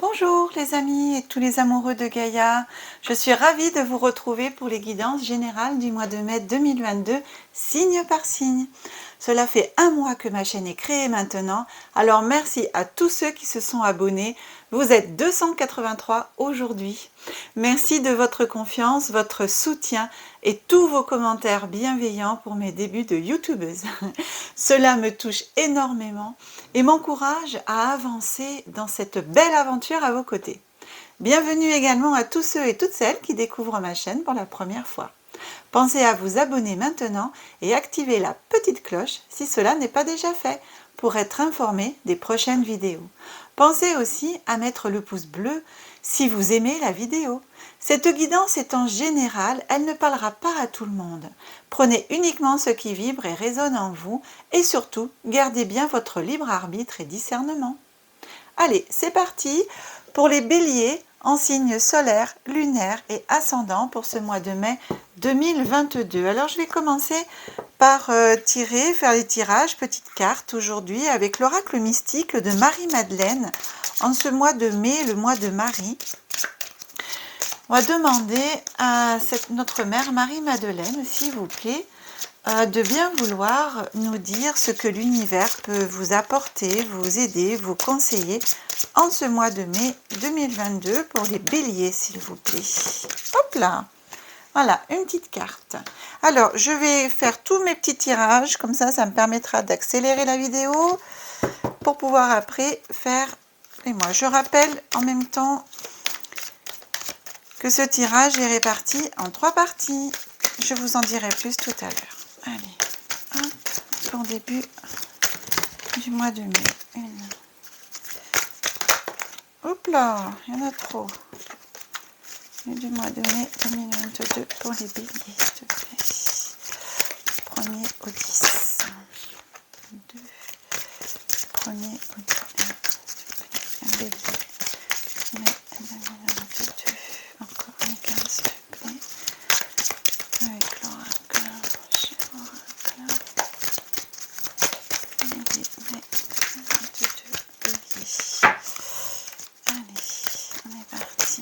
Bonjour les amis et tous les amoureux de Gaïa, je suis ravie de vous retrouver pour les guidances générales du mois de mai 2022, signe par signe. Cela fait un mois que ma chaîne est créée maintenant, alors merci à tous ceux qui se sont abonnés, vous êtes 283 aujourd'hui. Merci de votre confiance, votre soutien et tous vos commentaires bienveillants pour mes débuts de youtubeuse. Cela me touche énormément et m'encourage à avancer dans cette belle aventure à vos côtés. Bienvenue également à tous ceux et toutes celles qui découvrent ma chaîne pour la première fois. Pensez à vous abonner maintenant et activer la petite cloche si cela n'est pas déjà fait pour être informé des prochaines vidéos. Pensez aussi à mettre le pouce bleu si vous aimez la vidéo. Cette guidance étant générale, elle ne parlera pas à tout le monde. Prenez uniquement ce qui vibre et résonne en vous et surtout, gardez bien votre libre arbitre et discernement. Allez, c'est parti pour les béliers en signe solaire, lunaire et ascendant pour ce mois de mai 2022. Alors, je vais commencer par faire les tirages, petite carte aujourd'hui avec l'oracle mystique de Marie-Madeleine en ce mois de mai, le mois de Marie. On va demander à notre mère Marie-Madeleine, s'il vous plaît, de bien vouloir nous dire ce que l'univers peut vous apporter, vous aider, vous conseiller en ce mois de mai 2022 pour les béliers, s'il vous plaît. Hop là! Voilà, une petite carte. Alors, je vais faire tous mes petits tirages, comme ça me permettra d'accélérer la vidéo pour pouvoir après faire les mois. Je rappelle en même temps que ce tirage est réparti en 3 parties. Je vous en dirai plus tout à l'heure. Allez, hop, pour début du mois de mai. Une. Hop là, il y en a trop. Du mois de mai 2022 pour les béliers, s'il te plaît. 1er au 10. 2. 1er au 10. Un bélier. Mai 2022. Encore un 15, s'il te plaît. Avec l'oracle. Chez l'oracle. Mai 2022. Bélier. Allez, on est parti.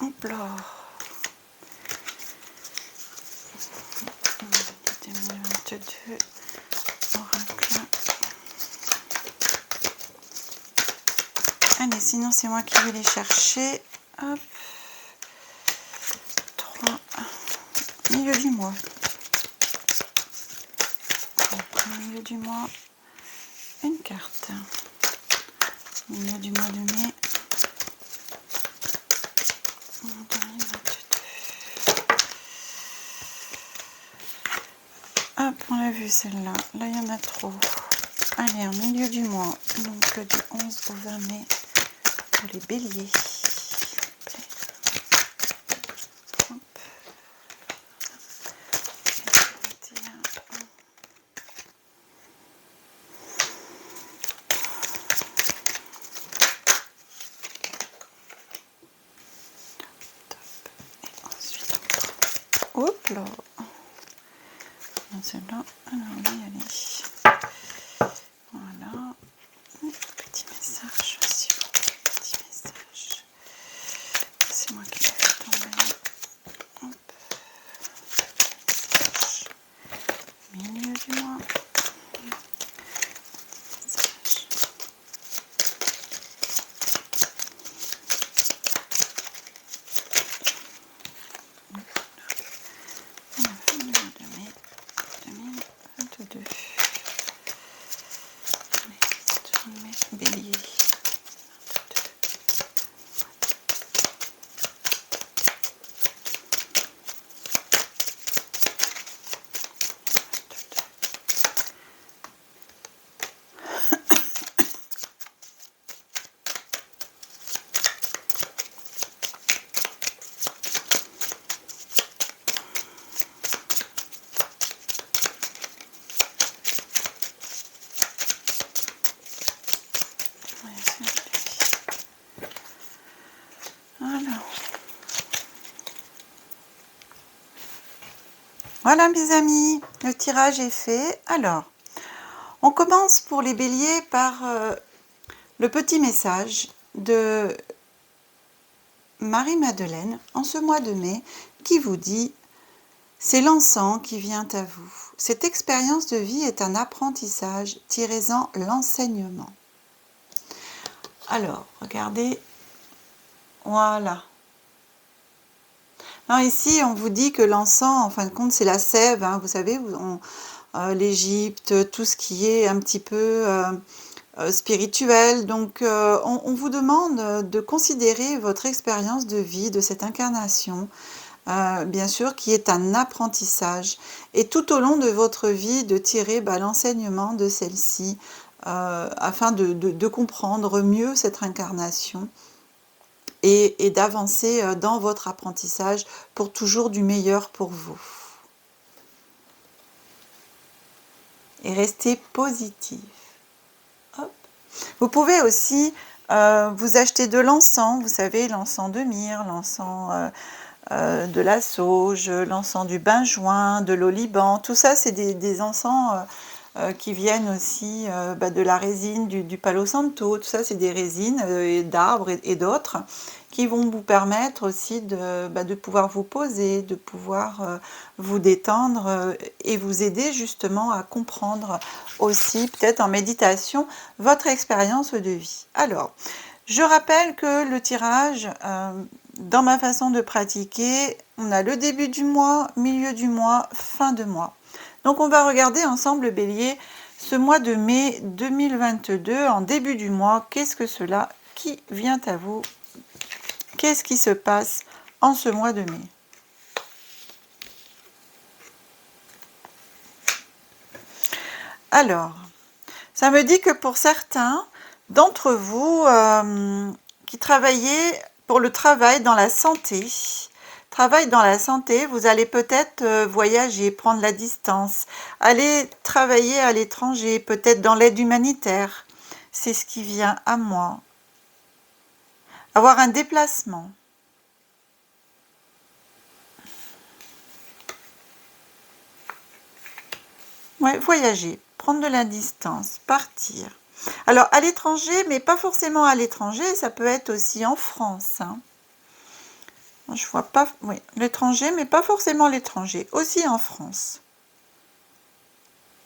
Hop là. 2022, oracle. Allez, sinon c'est moi qui vais les chercher. Hop. 3. Milieu du mois. Milieu du mois. Une carte. Milieu du mois de mai. 2022. Hop, on l'a vu celle-là. Là, il y en a trop. Allez, en milieu du mois, donc du 11 au 20 mai, pour les béliers. Hop. 21. Et ensuite, hop là. Celle-là, alors on va y aller. Voilà. Petit message, s'il vous plaît. Petit message. C'est moi qui l'ai fait tomber. Hop. Message. Milieu du mois. Message. Voilà, fin du mois de mai 2022. Bélier. Voilà mes amis, le tirage est fait. Alors, on commence pour les béliers par le petit message de Marie-Madeleine en ce mois de mai qui vous dit « C'est l'encens qui vient à vous. Cette expérience de vie est un apprentissage, tirez-en l'enseignement. » Alors, regardez, voilà. Alors ici, on vous dit que l'encens, en fin de compte, c'est la sève, hein, vous savez, l'Égypte, tout ce qui est un petit peu spirituel. Donc, on vous demande de considérer votre expérience de vie, de cette incarnation, bien sûr, qui est un apprentissage. Et tout au long de votre vie, de tirer l'enseignement de celle-ci, afin de comprendre mieux cette incarnation. Et d'avancer dans votre apprentissage pour toujours du meilleur pour vous. Et restez positif. Hop. Vous pouvez aussi vous acheter de l'encens, vous savez, l'encens de myrrhe, l'encens de la sauge, l'encens du benjoin, de l'oliban, tout ça c'est des encens qui viennent aussi de la résine du Palo Santo, tout ça c'est des résines d'arbres et d'autres qui vont vous permettre aussi de pouvoir vous poser, de pouvoir vous détendre et vous aider justement à comprendre aussi, peut-être en méditation, votre expérience de vie. Alors, je rappelle que le tirage, dans ma façon de pratiquer, on a le début du mois, milieu du mois, fin de mois. Donc on va regarder ensemble, Bélier, ce mois de mai 2022, en début du mois, qu'est-ce que cela qui vient à vous? Qu'est-ce qui se passe en ce mois de mai? Alors, ça me dit que pour certains d'entre vous qui travaillez pour le travail dans la santé, vous allez peut-être voyager, prendre la distance, aller travailler à l'étranger, peut-être dans l'aide humanitaire. C'est ce qui vient à moi. Avoir un déplacement. Ouais, voyager, prendre de la distance, partir. Alors, à l'étranger, mais pas forcément à l'étranger, ça peut être aussi en France. Hein. Je vois pas, oui, l'étranger, mais pas forcément l'étranger, aussi en France.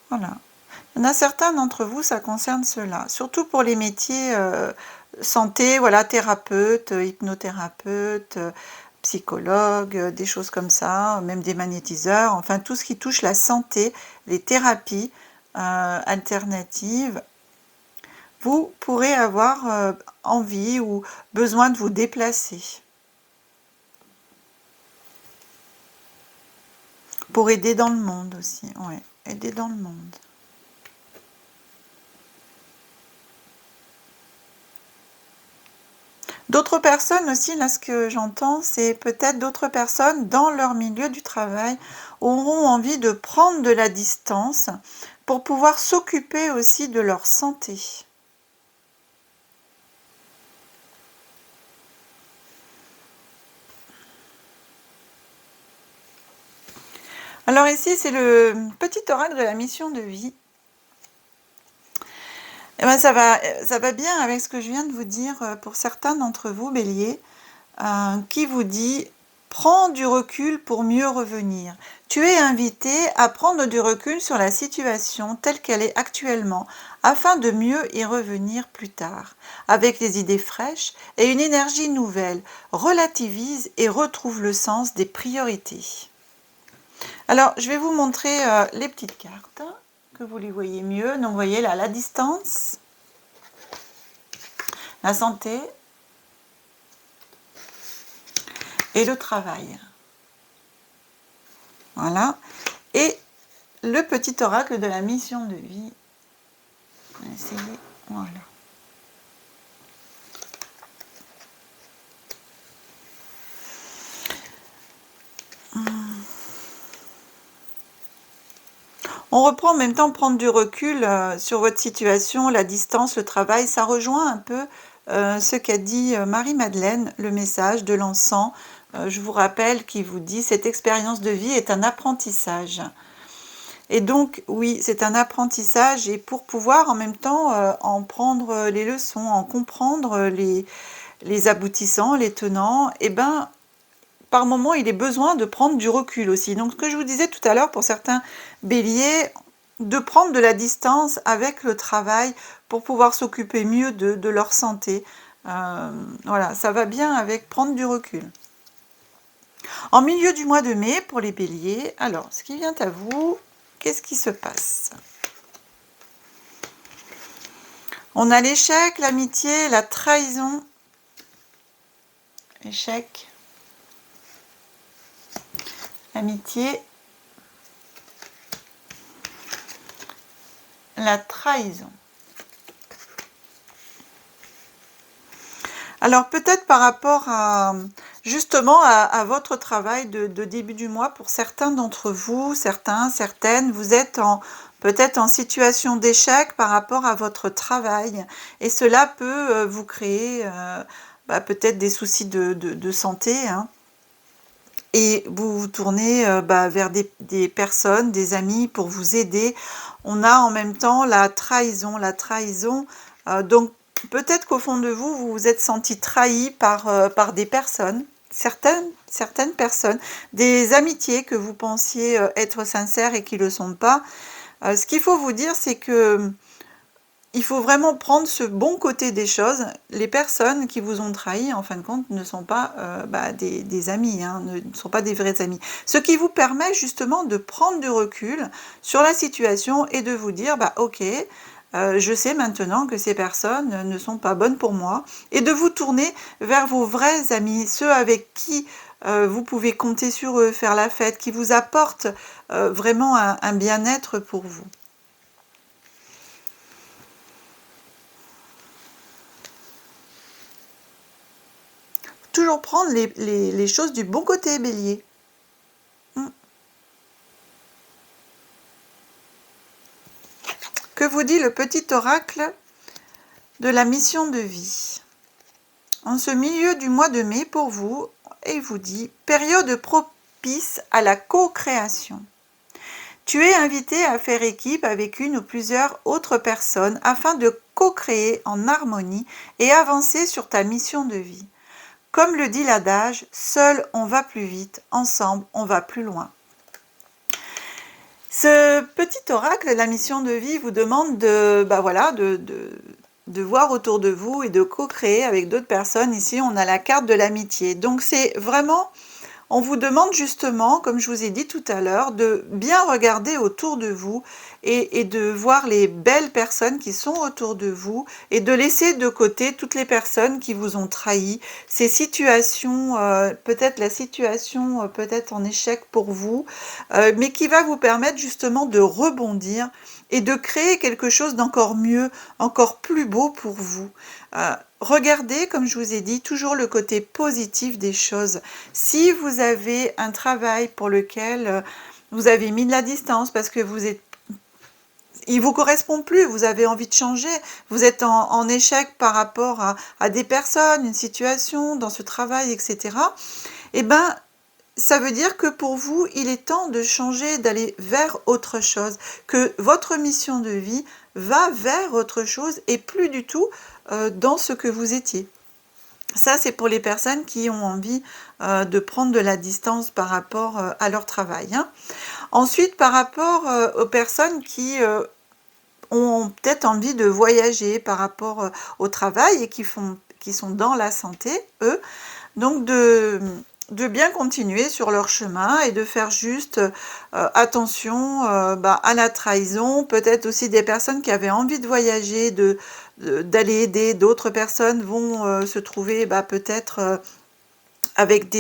Voilà. Il y en a certains d'entre vous, ça concerne cela, surtout pour les métiers santé, voilà, thérapeute, hypnothérapeute, psychologue, des choses comme ça, même des magnétiseurs, enfin tout ce qui touche la santé, les thérapies alternatives. Vous pourrez avoir envie ou besoin de vous déplacer pour aider dans le monde aussi, ouais, aider dans le monde. D'autres personnes aussi, là ce que j'entends, c'est peut-être d'autres personnes dans leur milieu du travail auront envie de prendre de la distance pour pouvoir s'occuper aussi de leur santé. Alors ici, c'est le petit oracle de la mission de vie. Eh ben, ça va bien avec ce que je viens de vous dire pour certains d'entre vous, Bélier, qui vous dit « Prends du recul pour mieux revenir ». Tu es invité à prendre du recul sur la situation telle qu'elle est actuellement, afin de mieux y revenir plus tard. Avec des idées fraîches et une énergie nouvelle, relativise et retrouve le sens des priorités. Alors, je vais vous montrer les petites cartes. Que vous les voyez mieux. Donc, vous voyez là, la distance, la santé et le travail. Voilà. Et le petit oracle de la mission de vie. On va essayer. Voilà. On reprend en même temps prendre du recul sur votre situation, la distance, le travail. Ça rejoint un peu ce qu'a dit Marie-Madeleine, le message de l'encens. je vous rappelle qu'il vous dit: «Cette expérience de vie est un apprentissage». Et donc oui, c'est un apprentissage et pour pouvoir en même temps, en prendre, les leçons, en comprendre, les aboutissants, les tenants et ben, par moment, il est besoin de prendre du recul aussi. Donc ce que je vous disais tout à l'heure pour certains béliers, de prendre de la distance avec le travail pour pouvoir s'occuper mieux de leur santé. Voilà, ça va bien avec prendre du recul. En milieu du mois de mai, pour les béliers, alors, ce qui vient à vous, qu'est-ce qui se passe? On a l'échec, l'amitié, la trahison. Échec, amitié, la trahison. Alors peut-être par rapport à justement à votre travail de début du mois, pour certains d'entre vous, certaines, vous êtes peut-être en situation d'échec par rapport à votre travail et cela peut vous créer peut-être des soucis de santé, hein. Et vous vous tournez vers des personnes, des amis pour vous aider. On a en même temps la trahison. Donc peut-être qu'au fond de vous, vous vous êtes senti trahi par des personnes, certaines personnes, des amitiés que vous pensiez être sincères et qui ne le sont pas. Ce qu'il faut vous dire, c'est que il faut vraiment prendre ce bon côté des choses. Les personnes qui vous ont trahi, en fin de compte, ne sont pas des amis, hein, ne sont pas des vrais amis. Ce qui vous permet justement de prendre du recul sur la situation et de vous dire, ok, je sais maintenant que ces personnes ne sont pas bonnes pour moi, et de vous tourner vers vos vrais amis, ceux avec qui vous pouvez compter sur eux, faire la fête, qui vous apportent vraiment un bien-être pour vous. Toujours prendre les choses du bon côté, bélier. Que vous dit le petit oracle de la mission de vie? En ce milieu du mois de mai pour vous, il vous dit « Période propice à la co-création ». Tu es invité à faire équipe avec une ou plusieurs autres personnes afin de co-créer en harmonie et avancer sur ta mission de vie. Comme le dit l'adage, seul on va plus vite, ensemble on va plus loin. Ce petit oracle, la mission de vie, vous demande de voir autour de vous et de co-créer avec d'autres personnes. Ici, on a la carte de l'amitié. Donc, c'est vraiment, on vous demande justement, comme je vous ai dit tout à l'heure, de bien regarder autour de vous et de voir les belles personnes qui sont autour de vous et de laisser de côté toutes les personnes qui vous ont trahi, ces situations, peut-être la situation peut-être en échec pour vous, mais qui va vous permettre justement de rebondir et de créer quelque chose d'encore mieux, encore plus beau pour vous. Regardez, comme je vous ai dit, toujours le côté positif des choses. Si vous avez un travail pour lequel vous avez mis de la distance parce que il vous correspond plus, vous avez envie de changer, vous êtes en échec par rapport à des personnes, une situation dans ce travail, etc. Eh ben, ça veut dire que pour vous, il est temps de changer, d'aller vers autre chose, que votre mission de vie va vers autre chose et plus du tout dans ce que vous étiez. Ça, c'est pour les personnes qui ont envie de prendre de la distance par rapport à leur travail, hein. Ensuite, par rapport aux personnes qui ont peut-être envie de voyager par rapport au travail et qui sont dans la santé, eux, donc de bien continuer sur leur chemin et de faire juste attention à la trahison, peut-être aussi des personnes qui avaient envie de voyager, d'aller aider d'autres personnes vont se trouver peut-être avec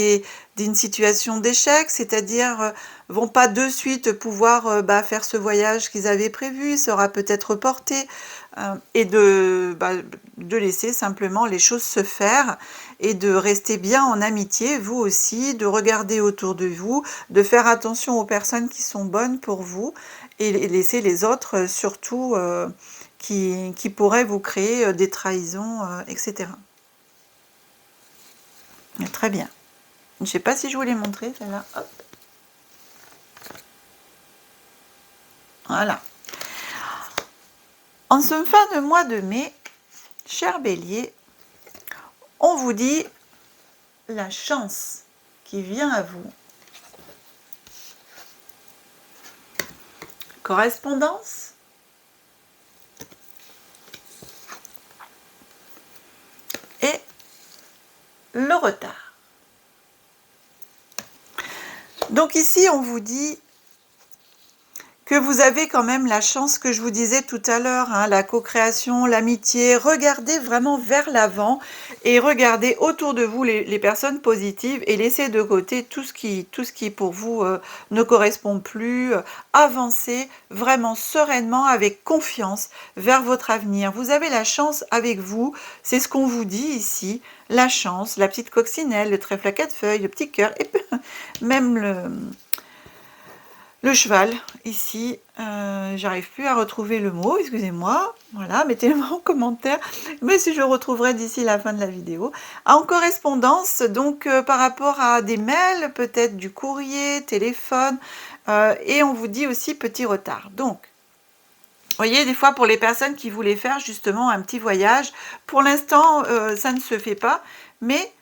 une situation d'échec, c'est-à-dire vont pas de suite pouvoir faire ce voyage qu'ils avaient prévu, il sera peut-être reporté, et de laisser simplement les choses se faire et de rester bien en amitié, vous aussi, de regarder autour de vous, de faire attention aux personnes qui sont bonnes pour vous et laisser les autres surtout qui pourraient vous créer des trahisons, etc. Très bien. Je ne sais pas si je vous l'ai montré, celle-là. Hop. Voilà. En ce fin de mois de mai, cher Bélier, on vous dit la chance qui vient à vous. Correspondance. Et le retard. Donc ici, on vous dit que vous avez quand même la chance que je vous disais tout à l'heure, hein, la co-création, l'amitié. Regardez vraiment vers l'avant et regardez autour de vous les personnes positives et laissez de côté tout ce qui pour vous ne correspond plus. Avancez vraiment sereinement, avec confiance vers votre avenir. Vous avez la chance avec vous, c'est ce qu'on vous dit ici. La chance, la petite coccinelle, le trèfle à quatre feuilles, le petit cœur et même le cheval, ici, j'arrive plus à retrouver le mot, excusez-moi, voilà, mettez-le en commentaire, mais si je le retrouverai d'ici la fin de la vidéo. En correspondance, donc par rapport à des mails, peut-être du courrier, téléphone, et on vous dit aussi petit retard. Donc, vous voyez, des fois pour les personnes qui voulaient faire justement un petit voyage, pour l'instant, ça ne se fait pas, mais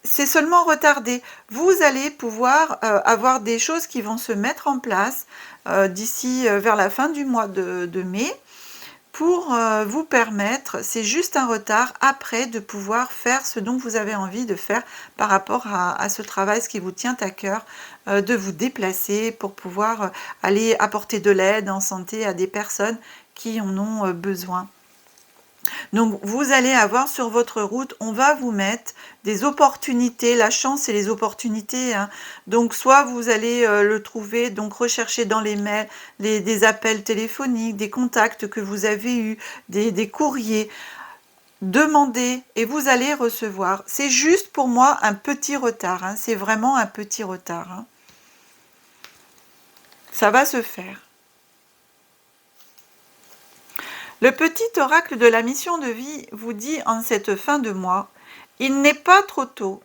c'est seulement retardé. Vous allez pouvoir avoir des choses qui vont se mettre en place d'ici vers la fin du mois de mai pour vous permettre, c'est juste un retard après, de pouvoir faire ce dont vous avez envie de faire par rapport à ce travail, ce qui vous tient à cœur, de vous déplacer pour pouvoir aller apporter de l'aide en santé à des personnes qui en ont besoin. Donc vous allez avoir sur votre route, on va vous mettre des opportunités, la chance et les opportunités, hein. Donc soit vous allez le trouver, donc rechercher dans les mails, des appels téléphoniques, des contacts que vous avez eus, des courriers, demandez et vous allez recevoir. C'est juste pour moi un petit retard, hein. C'est vraiment un petit retard, hein. Ça va se faire. Le petit oracle de la mission de vie vous dit en cette fin de mois, il n'est pas trop tôt,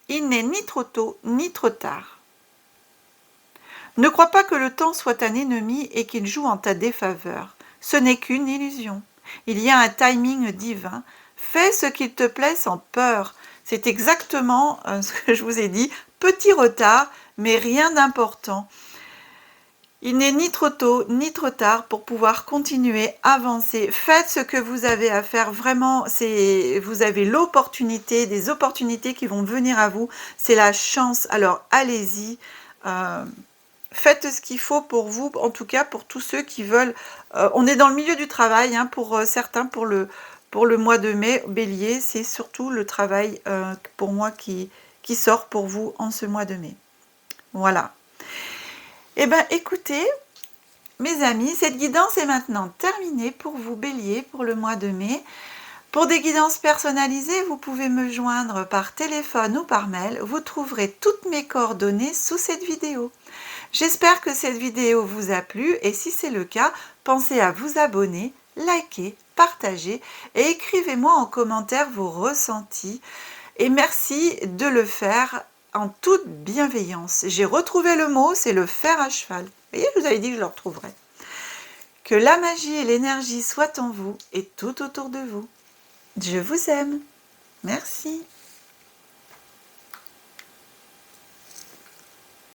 il n'est ni trop tôt ni trop tard. Ne crois pas que le temps soit un ennemi et qu'il joue en ta défaveur. Ce n'est qu'une illusion. Il y a un timing divin. Fais ce qu'il te plaît sans peur. C'est exactement ce que je vous ai dit. Petit retard, mais rien d'important. Il n'est ni trop tôt ni trop tard pour pouvoir continuer, avancer. Faites ce que vous avez à faire. Vraiment, vous avez l'opportunité, des opportunités qui vont venir à vous. C'est la chance. Alors, allez-y. Faites ce qu'il faut pour vous, en tout cas pour tous ceux qui veulent. On est dans le milieu du travail, hein, pour certains, pour le mois de mai, Bélier, c'est surtout le travail pour moi qui sort pour vous en ce mois de mai. Voilà. Eh bien, écoutez, mes amis, cette guidance est maintenant terminée pour vous, Bélier, pour le mois de mai. Pour des guidances personnalisées, vous pouvez me joindre par téléphone ou par mail. Vous trouverez toutes mes coordonnées sous cette vidéo. J'espère que cette vidéo vous a plu et si c'est le cas, pensez à vous abonner, liker, partager et écrivez-moi en commentaire vos ressentis. Et merci de le faire en toute bienveillance. J'ai retrouvé le mot, c'est le fer à cheval. Vous voyez, je vous avais dit que je le retrouverais. Que la magie et l'énergie soient en vous et tout autour de vous. Je vous aime. Merci.